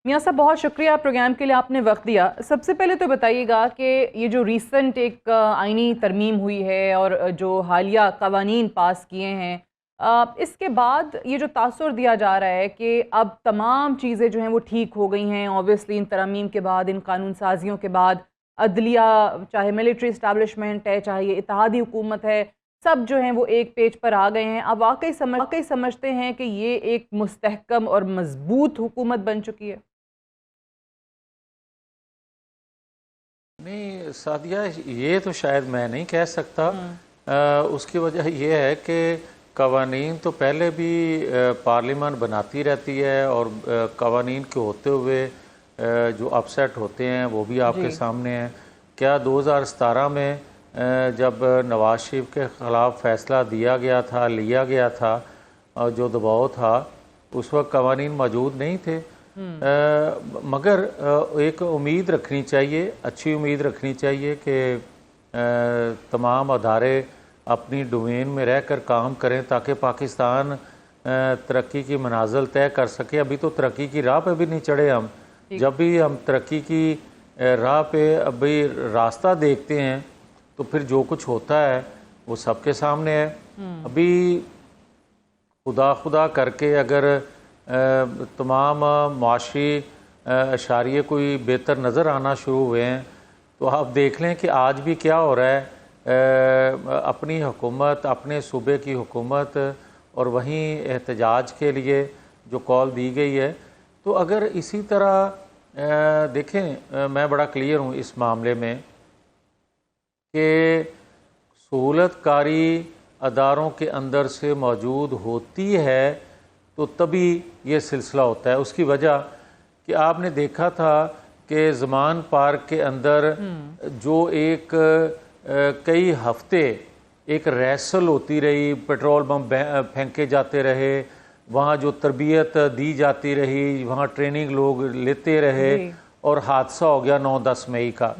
मियाँ साहब, बहुत शुक्रिया प्रोग्राम के लिए, आपने वक्त दिया। सबसे पहले तो बताइएगा कि ये जो रीसेंट एक आईनी तरमीम हुई है और जो हालिया कवानीन पास किए हैं, इसके बाद ये जो तासुर दिया जा रहा है कि अब तमाम चीज़ें जो हैं वो ठीक हो गई हैं। ऑब्वियसली इन तरमीम के बाद, इन कानून साजियों के बाद अदलिया, चाहे मिलिट्री इस्टेब्लिशमेंट है, चाहे ये इत्तेहादी हुकूमत है, सब जो हैं वो एक पेज पर आ गए हैं। अब वाकई समझते हैं कि ये एक मुस्तहकम और मजबूत हुकूमत बन चुकी है। नहीं सादिया, ये तो शायद मैं नहीं कह सकता। उसकी वजह यह है कि कवानीन तो पहले भी पार्लियामान बनाती रहती है और कवानीन के होते हुए जो अपसेट होते हैं वो भी आपके सामने हैं। क्या 2017 में जब नवाज शरीफ के ख़िलाफ़ फ़ैसला दिया गया था और जो दबाव था, उस वक्त कवानीन मौजूद नहीं थे। मगर एक उम्मीद रखनी चाहिए, अच्छी उम्मीद रखनी चाहिए कि तमाम अदारे अपनी डोमेन में रहकर काम करें ताकि पाकिस्तान तरक्की की मनाजिल तय कर सके। अभी तो तरक्की की राह पे भी नहीं चढ़े हम। जब भी हम तरक्की की राह पे अभी रास्ता देखते हैं तो फिर जो कुछ होता है वो सबके सामने है। अभी खुदा करके अगर तमाम माशी अशारिये कोई बेहतर नज़र आना शुरू हुए हैं तो आप देख लें कि आज भी क्या हो रहा है। अपनी हुकूमत, अपने सूबे की हुकूमत और वहीं एहतजाज के लिए जो कॉल दी गई है, तो अगर इसी तरह देखें, मैं बड़ा क्लियर हूँ इस मामले में कि सहूलतकारी अदारों के अंदर से मौजूद होती है तो तभी ये सिलसिला होता है। उसकी वजह कि आपने देखा था कि ज़मान पार्क के अंदर जो एक कई हफ्ते एक रैसल होती रही, पेट्रोल बम फेंके जाते रहे, वहाँ जो तरबियत दी जाती रही, वहाँ ट्रेनिंग लोग लेते रहे और हादसा हो गया 9-10 मई का।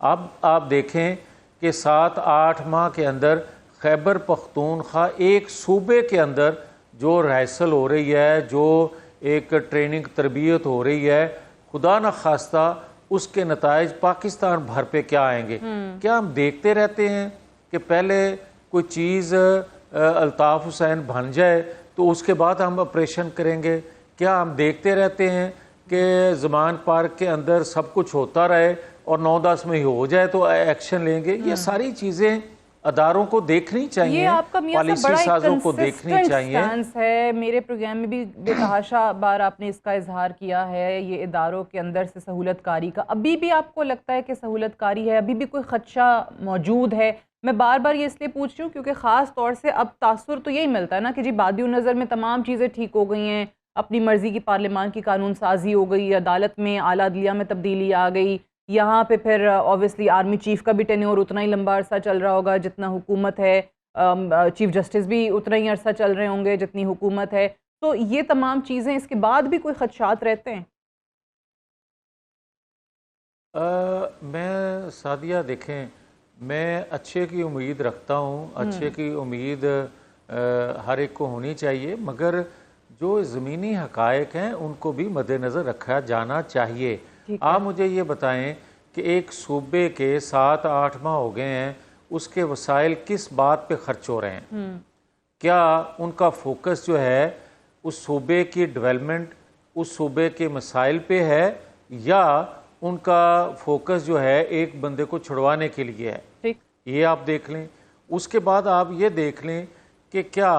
अब आप देखें कि 7-8 माह के अंदर खैबर पख्तूनख्वा एक सूबे के अंदर जो रैसल हो रही है, जो एक ट्रेनिंग तरबियत हो रही है, खुदा न खास्ता उसके नताइज पाकिस्तान भर पे क्या आएंगे। क्या हम देखते रहते हैं कि पहले कोई चीज़ अल्ताफ़ हुसैन बन जाए तो उसके बाद हम ऑपरेशन करेंगे? क्या हम देखते रहते हैं कि ज़मान पार्क के अंदर सब कुछ होता रहे और 9-10 में ही हो जाए तो एक्शन लेंगे? ये सारी चीज़ें अदारों को देखनी चाहिए, ये आपका पॉलिसी साजों को देखनी चाहिए। है। मेरे प्रोग्राम में भी बेतहाशा बार आपने इसका इजहार किया है, ये इदारों के अंदर से सहूलतकारी का। अभी भी आपको लगता है कि सहूलतकारी है? अभी भी कोई खदशा मौजूद है? मैं बार बार ये इसलिए पूछ रही हूँ क्योंकि ख़ास तौर से अब तासुर तो यही मिलता है ना कि जी बादियों नज़र में तमाम चीज़ें ठीक हो गई हैं, अपनी मर्ज़ी की पार्लियामान की कानून साजी हो गई, अदालत में, आला अदलिया में तब्दीली आ गई, यहाँ पे फिर ऑब्वियसली आर्मी चीफ का भी टेन्योर उतना ही लंबा अरसा चल रहा होगा जितना हुकूमत है, चीफ जस्टिस भी उतना ही अरसा चल रहे होंगे जितनी हुकूमत है। तो ये तमाम चीज़ें, इसके बाद भी कोई खदशात रहते हैं? मैं सादिया, देखें, मैं अच्छे की उम्मीद रखता हूँ। अच्छे की उम्मीद हर एक को होनी चाहिए, मगर जो ज़मीनी हकायक हैं उनको भी मद्देनज़र रखा जाना चाहिए। आप मुझे ये बताएं कि एक सूबे के 7-8 माह हो गए हैं, उसके वसाइल किस बात पे खर्च हो रहे हैं? क्या उनका फोकस जो है उस सूबे की डेवलपमेंट, उस सूबे के मसाइल पे है, या उनका फोकस जो है एक बंदे को छुड़वाने के लिए है? ये आप देख लें। उसके बाद आप ये देख लें कि क्या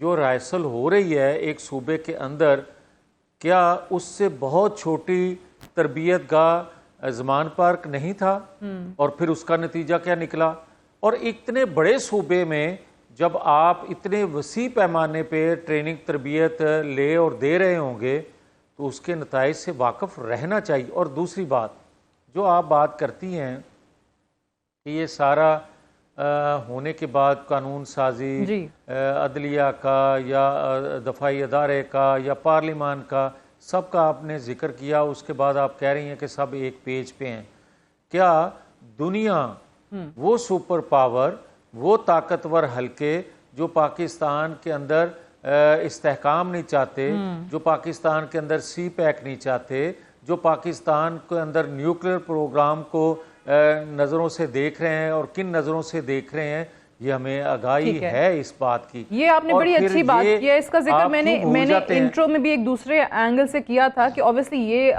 जो राइसल हो रही है एक सूबे के अंदर, क्या उससे बहुत छोटी तरबियत गाह ज़मान पार्क नहीं था? और फिर उसका नतीजा क्या निकला? और इतने बड़े सूबे में जब आप इतने वसी पैमाने पे ट्रेनिंग तरबियत ले और दे रहे होंगे तो उसके नताइज से वाकिफ रहना चाहिए। और दूसरी बात जो आप बात करती हैं कि ये सारा होने के बाद कानून साजी अदलिया का या दफाई अदारे का या पार्लियामान का, सब का आपने जिक्र किया। उसके बाद आप कह रही हैं कि सब एक पेज पे हैं। क्या दुनिया, वो सुपर पावर, वो ताकतवर हल्के जो पाकिस्तान के अंदर इस्तेहकाम नहीं चाहते, जो पाकिस्तान के अंदर सी पैक नहीं चाहते, जो पाकिस्तान के अंदर न्यूक्लियर प्रोग्राम को नज़रों से देख रहे हैं और किन नज़रों से देख रहे हैं, ये हमें आगाही है इस बात की। ये आपने बड़ी अच्छी बात किया, इसका जिक्र मैंने इंट्रो में भी एक दूसरे एंगल से किया था कि ऑब्वियसली ये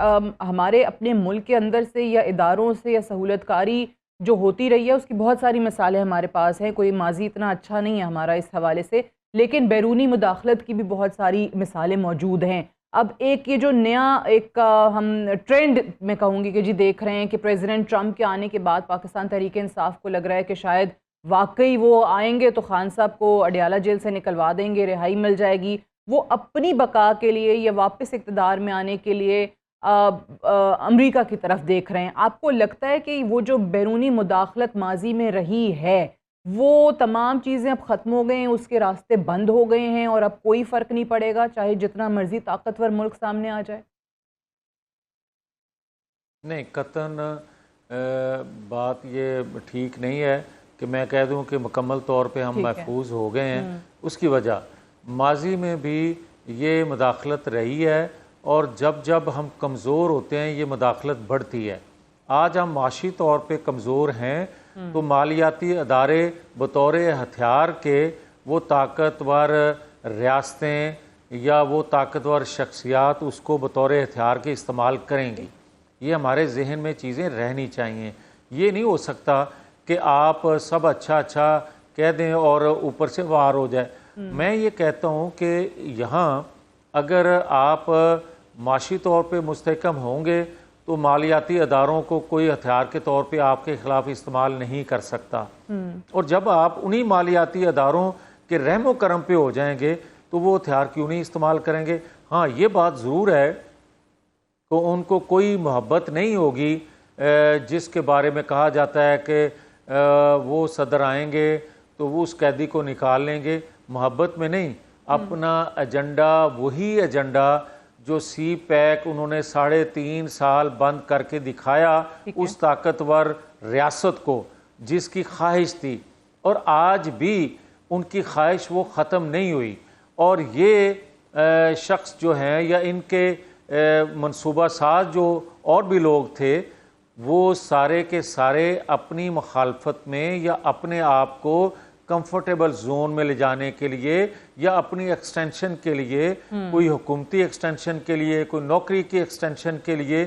हमारे अपने मुल्क के अंदर से या इदारों से या सहूलतकारी जो होती रही है उसकी बहुत सारी मिसालें हमारे पास हैं। कोई माजी इतना अच्छा नहीं है हमारा इस हवाले से, लेकिन बैरूनी मुदाखलत की भी बहुत सारी मिसालें मौजूद हैं। अब एक ये जो नया एक हम ट्रेंड में कहूँगी कि जी देख रहे हैं कि प्रेसिडेंट ट्रंप के आने के बाद पाकिस्तान तहरीक इंसाफ को लग रहा है कि शायद वाकई वो आएंगे तो खान साहब को अडियाला जेल से निकलवा देंगे, रिहाई मिल जाएगी। वो अपनी बका के लिए या वापस इक़्तिदार में आने के लिए अमेरिका की तरफ देख रहे हैं। आपको लगता है कि वो जो बैरूनी मुदाखलत माजी में रही है वो तमाम चीज़ें अब ख़त्म हो गए हैं, उसके रास्ते बंद हो गए हैं और अब कोई फ़र्क नहीं पड़ेगा चाहे जितना मर्जी ताकतवर मुल्क सामने आ जाए? नहीं, कतन बात ये ठीक नहीं है कि मैं कह दूं कि मुकम्मल तौर पे हम महफूज हो गए हैं। उसकी वजह माजी में भी ये मुदाखलत रही है और जब जब हम कमज़ोर होते हैं ये मुदाखलत बढ़ती है। आज हम माशी तौर पे कमज़ोर हैं तो मालियाती अदारे बतौर हथियार के वो ताकतवर रियासतें या वो ताकतवर शख्सियात उसको बतौर हथियार के इस्तेमाल करेंगी। ये हमारे जहन में चीज़ें रहनी चाहिए। ये नहीं हो सकता कि आप सब अच्छा अच्छा कह दें और ऊपर से वार हो जाए। मैं ये कहता हूँ कि यहाँ अगर आप माशी तौर पे मुस्तहकम होंगे तो मालियाती अदारों को कोई हथियार के तौर पे आपके खिलाफ इस्तेमाल नहीं कर सकता। और जब आप उन्हीं मालियाती अदारों के रहमो करम पे हो जाएंगे तो वो हथियार क्यों नहीं इस्तेमाल करेंगे। हाँ, ये बात ज़रूर है तो उनको कोई मोहब्बत नहीं होगी जिसके बारे में कहा जाता है कि वो सदर आएंगे तो वो उस कैदी को निकाल लेंगे। मोहब्बत में नहीं, अपना एजेंडा, वही एजेंडा जो सी पैक उन्होंने 3.5 साल बंद करके दिखाया उस ताकतवर रियासत को जिसकी ख्वाहिश थी, और आज भी उनकी ख्वाहिश वो ख़त्म नहीं हुई। और ये शख्स जो हैं या इनके मनसूबा साज जो और भी लोग थे वो सारे के सारे अपनी मुखालफत में या अपने आप को कंफर्टेबल जोन में ले जाने के लिए या अपनी एक्सटेंशन के लिए, कोई हुकूमती एक्सटेंशन के लिए, कोई नौकरी की एक्सटेंशन के लिए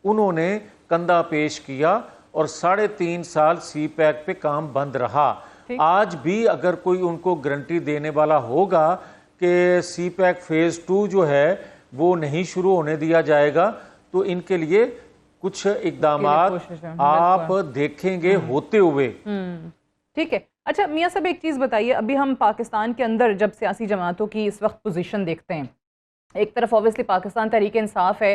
उन्होंने कंधा पेश किया और 3.5 साल सी पैक पे काम बंद रहा। आज भी अगर कोई उनको गारंटी देने वाला होगा कि सी पैक फेज़ 2 जो है वो नहीं शुरू होने दिया जाएगा तो इनके लिए कुछ इकदामात आप देखेंगे होते हुए। ठीक है। अच्छा मियाँ साहब, एक चीज़ बताइए, अभी हम पाकिस्तान के अंदर जब सियासी जमातों की इस वक्त पोजीशन देखते हैं, एक तरफ ऑब्वियसली पाकिस्तान तहरीक इंसाफ है,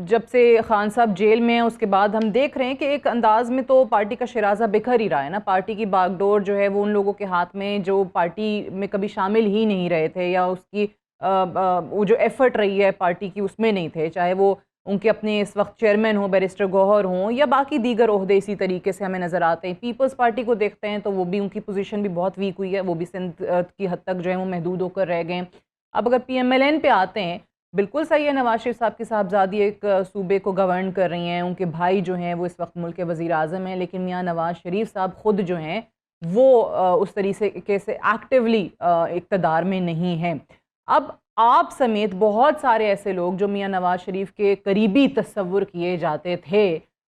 जब से खान साहब जेल में हैं उसके बाद हम देख रहे हैं कि एक अंदाज में तो पार्टी का शराजा बिखर ही रहा है ना। पार्टी की बागडोर जो है वो उन लोगों के हाथ में जो पार्टी में कभी शामिल ही नहीं रहे थे या उसकी वो जो एफर्ट रही है पार्टी की उसमें नहीं थे, चाहे वो उनके अपने इस वक्त चेयरमैन हो बैरिस्टर गौहर हों या बाकी दीगर ओहदे इसी तरीके से हमें नज़र आते हैं। पीपल्स पार्टी को देखते हैं तो वो भी उनकी पोजीशन भी बहुत वीक हुई है, वो भी सिंध की हद तक जो है वो महदूद होकर रह गए। अब अगर PMLN पे आते हैं, बिल्कुल सही है, नवाज शरीफ साहब की साहबजादी एक सूबे को गवर्न कर रही हैं, उनके भाई जो हैं वो इस वक्त मुल्क के वज़ीर आज़म हैं, लेकिन मियाँ नवाज शरीफ साहब ख़ुद जो हैं वो उस तरीके से एक्टिवली इक़्तिदार में नहीं हैं। अब आप समेत बहुत सारे ऐसे लोग जो मियाँ नवाज शरीफ के करीबी तस्वुर किए जाते थे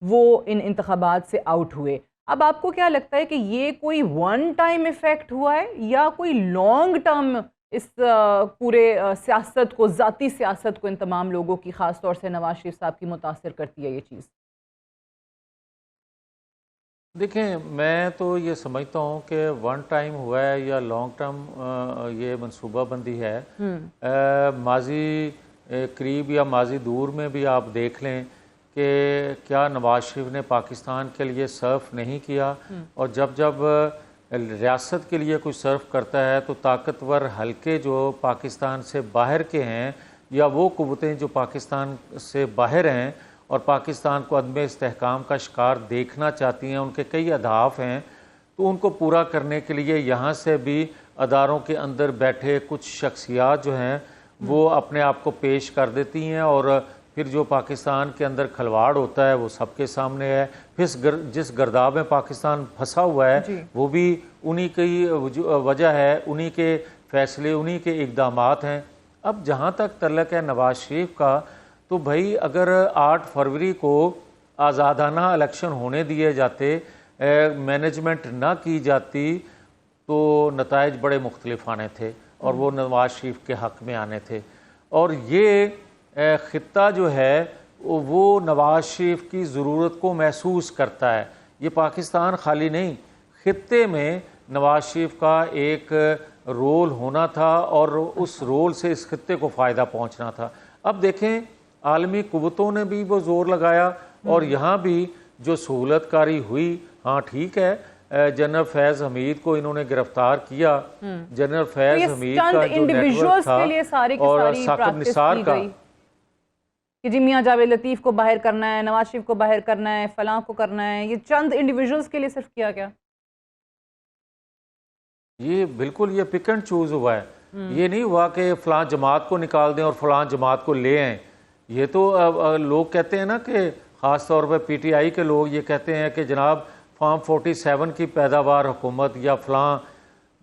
वो इन इंतखाबात से आउट हुए। अब आपको क्या लगता है कि ये कोई वन टाइम इफ़ेक्ट हुआ है या कोई लॉन्ग टर्म इस पूरे सियासत को, ज़ाती सियासत को इन तमाम लोगों की ख़ास तौर से नवाज शरीफ साहब की मुतासिर करती है ये चीज़? देखें, मैं तो ये समझता हूँ कि वन टाइम हुआ है या लॉन्ग टर्म ये मनसूबाबंदी है। माजी करीब या माजी दूर में भी आप देख लें कि क्या नवाज शरीफ ने पाकिस्तान के लिए सर्फ नहीं किया, और जब जब रियासत के लिए कुछ सर्फ करता है तो ताकतवर हलके जो पाकिस्तान से बाहर के हैं या वो कुव्वतें जो पाकिस्तान से बाहर हैं और पाकिस्तान को अदम इस्तेहकाम का शिकार देखना चाहती हैं, उनके कई अहदाफ हैं, तो उनको पूरा करने के लिए यहाँ से भी अदारों के अंदर बैठे कुछ शख्सियात जो हैं वो अपने आप को पेश कर देती हैं और फिर जो पाकिस्तान के अंदर खलवाड़ होता है वो सबके सामने है, फिर जिस गर्दाब में पाकिस्तान फंसा हुआ है वो भी उन्हीं की वजह है, उन्हीं के फैसले, उन्हीं के इक़दामात हैं। अब जहाँ तक तल्लक है नवाज शरीफ का, तो भाई अगर 8 फरवरी को आज़ादाना इलेक्शन होने दिए जाते, मैनेजमेंट ना की जाती, तो नताइज बड़े मुख्तलिफ आने थे और वो नवाज शरीफ के हक़ में आने थे। और ये ख़ित्ता जो है वो नवाज शरीफ की ज़रूरत को महसूस करता है। ये पाकिस्तान खाली नहीं, ख़ित्ते में नवाज शरीफ का एक रोल होना था और उस रोल से इस ख़ित्ते को फ़ायदा पहुंचना था। अब देखें आलमी कुव्वतों ने भी वो ज़ोर लगाया और यहाँ भी जो सहूलतकारी हुई, हाँ ठीक है, जनरल फैज़ हमीद को इन्होंने गिरफ्तार किया। जनरल फैज़ हमीद का जो नेटवर्क था और साकिब निसार का कि जी मियां जावेद लतीफ़ को बाहर करना है, नवाज शरीफ को बाहर करना है, फलां को करना है, ये चंद इंडिविजुअल्स के लिए सिर्फ किया गया। ये बिल्कुल ये पिक एंड चूज हुआ है। ये नहीं हुआ कि फलां जमात को निकाल दें और फलां जमात को ले आएँ। ये तो लोग कहते हैं ना कि ख़ास तौर पर PTI के लोग ये कहते हैं कि जनाब फार्म 47 की पैदावार हुकूमत या फलां।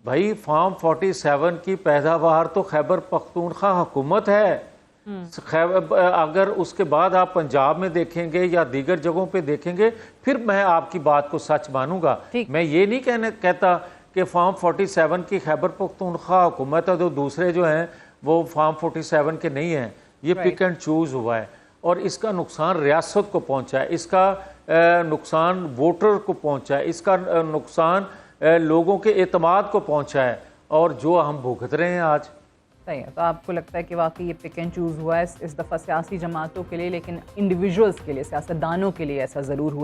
भाई फार्म 47 की पैदावार तो खैबर पख्तूनख्वा हुकूमत है। अगर उसके बाद आप पंजाब में देखेंगे या दीगर जगहों पे देखेंगे फिर मैं आपकी बात को सच मानूंगा। मैं ये नहीं कहता कि फार्म 47 की खैबर पख्तूनख्वा हुकूमत है तो दूसरे जो हैं वो फार्म 47 के नहीं हैं। ये पिक एंड चूज हुआ है और इसका नुकसान रियासत को पहुंचा है, इसका नुकसान वोटर को पहुंचा है, इसका नुकसान लोगों के एतमाद को पहुंचा है और जो हम भुगत रहे हैं आज। सही है। तो आपको लगता है कि वाकई ये पिक एंड चूज़ हुआ है इस दफ़ा सियासी जमातों के लिए, लेकिन इंडिविजुअल्स के लिए, सियासतदानों के लिए ऐसा ज़रूर हुआ है।